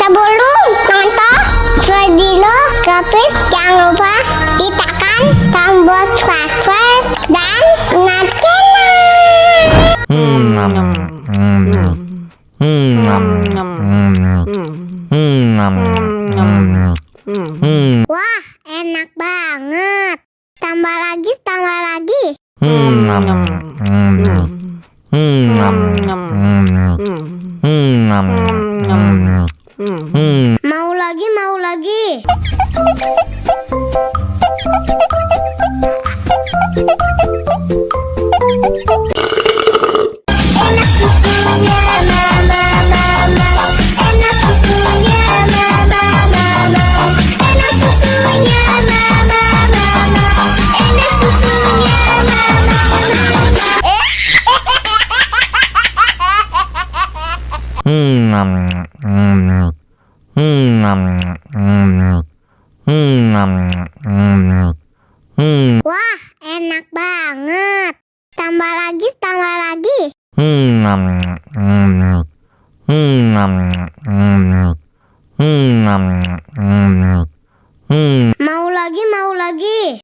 Sebelum nonton video Kepit, jangan lupa ditekan tombol subscribe dan wah, enak banget. Tambah lagi, tambah lagi. Mau lagi, mau lagi. Enak susunya mama, mama. Enak susunya mama, mama. Enak susunya mama, mama. Enak susunya mama, wah, enak banget. Tambah lagi, tambah lagi. Mau lagi, mau lagi.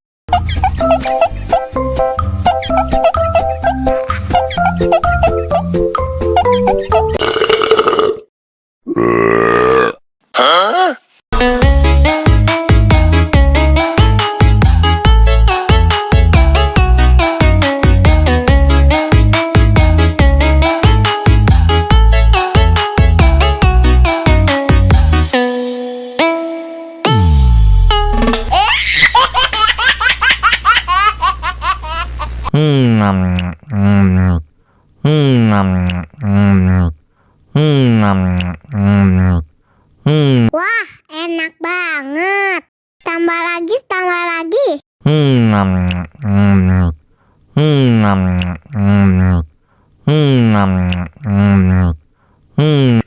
Wah, enak banget. Tambah lagi, tambah lagi.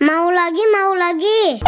Mau lagi, mau lagi.